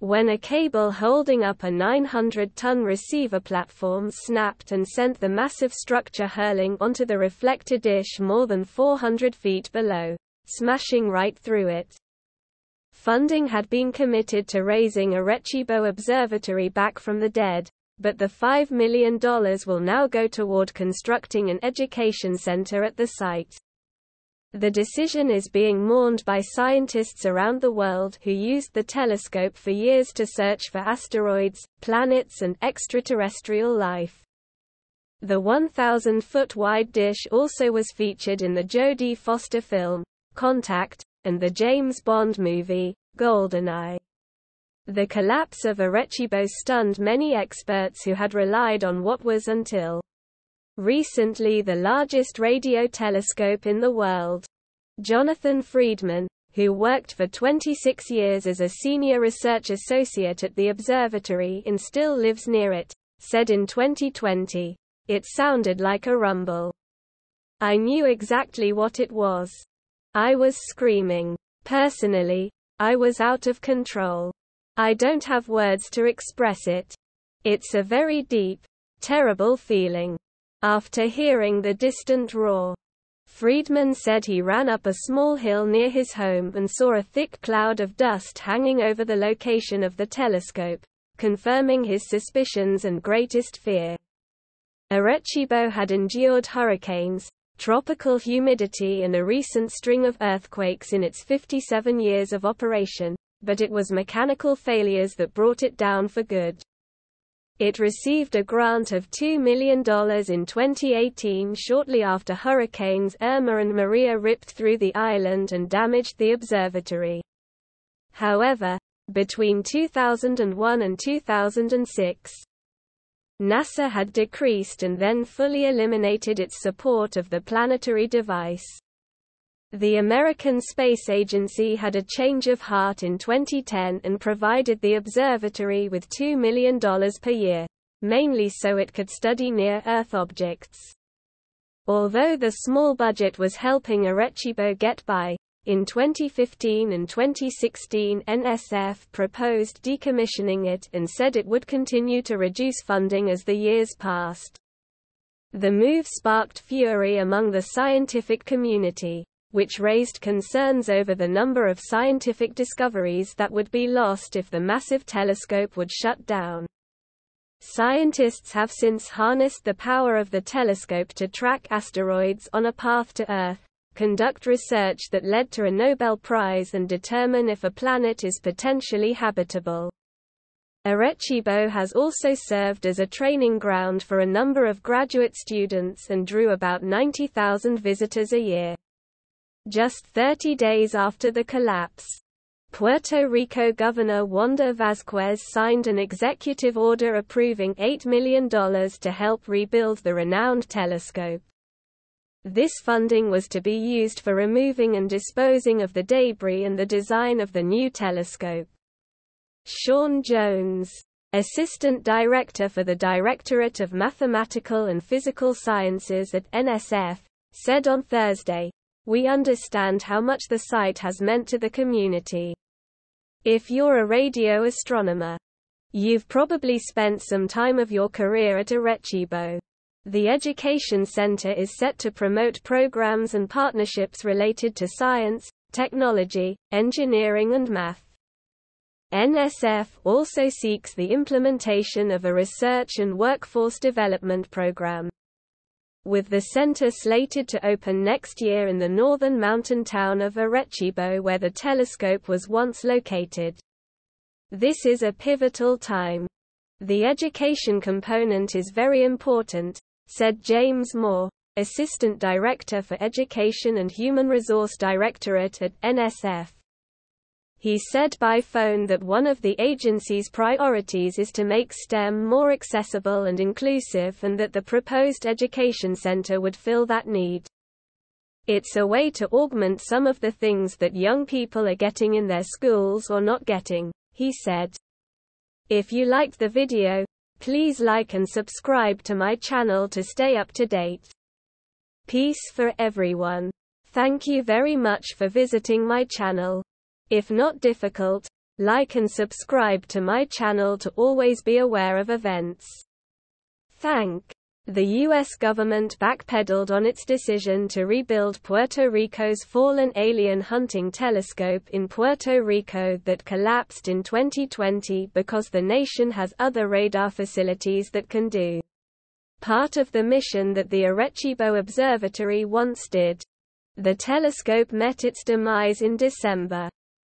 when a cable holding up a 900-ton receiver platform snapped and sent the massive structure hurling onto the reflector dish more than 400 feet below, smashing right through it. Funding had been committed to raising Arecibo Observatory back from the dead, but the $5 million will now go toward constructing an education center at the site. The decision is being mourned by scientists around the world who used the telescope for years to search for asteroids, planets and extraterrestrial life. The 1,000-foot-wide dish also was featured in the Jodie Foster film, Contact, and the James Bond movie, GoldenEye. The collapse of Arecibo stunned many experts who had relied on what was until recently the largest radio telescope in the world. Jonathan Friedman, who worked for 26 years as a senior research associate at the observatory and still lives near it, said in 2020, "It sounded like a rumble. I knew exactly what it was. I was screaming. Personally, I was out of control. I don't have words to express it. It's a very deep, terrible feeling." After hearing the distant roar, Friedman said he ran up a small hill near his home and saw a thick cloud of dust hanging over the location of the telescope, confirming his suspicions and greatest fear. Arecibo had endured hurricanes, tropical humidity and a recent string of earthquakes in its 57 years of operation, but it was mechanical failures that brought it down for good. It received a grant of $2 million in 2018 shortly after Hurricanes Irma and Maria ripped through the island and damaged the observatory. However, between 2001 and 2006, NASA had decreased and then fully eliminated its support of the planetary device. The American Space Agency had a change of heart in 2010 and provided the observatory with $2 million per year, mainly so it could study near-Earth objects. Although the small budget was helping Arecibo get by, in 2015 and 2016 NSF proposed decommissioning it and said it would continue to reduce funding as the years passed. The move sparked fury among the scientific community, which raised concerns over the number of scientific discoveries that would be lost if the massive telescope would shut down. Scientists have since harnessed the power of the telescope to track asteroids on a path to Earth, conduct research that led to a Nobel Prize and determine if a planet is potentially habitable. Arecibo has also served as a training ground for a number of graduate students and drew about 90,000 visitors a year. Just 30 days after the collapse, Puerto Rico Governor Wanda Vázquez signed an executive order approving $8 million to help rebuild the renowned telescope. This funding was to be used for removing and disposing of the debris and the design of the new telescope. Sean Jones, Assistant Director for the Directorate of Mathematical and Physical Sciences at NSF, said on Thursday, "We understand how much the site has meant to the community. If you're a radio astronomer, you've probably spent some time of your career at Arecibo. The Education Center is set to promote programs and partnerships related to science, technology, engineering and math. NSF also seeks the implementation of a research and workforce development program." With the center slated to open next year in the northern mountain town of Arecibo where the telescope was once located. "This is a pivotal time. The education component is very important," said James Moore, Assistant Director for Education and Human Resource Directorate at NSF. He said by phone that one of the agency's priorities is to make STEM more accessible and inclusive and that the proposed education center would fill that need. "It's a way to augment some of the things that young people are getting in their schools or not getting," he said. If you liked the video, please like and subscribe to my channel to stay up to date. Peace for everyone. Thank you very much for visiting my channel. If not difficult, Like and subscribe to my channel to always be aware of events. Thank. The U.S. government backpedaled on its decision to rebuild Puerto Rico's fallen alien hunting telescope in Puerto Rico that collapsed in 2020 because the nation has other radar facilities that can do part of the mission that the Arecibo Observatory once did. The telescope met its demise in December.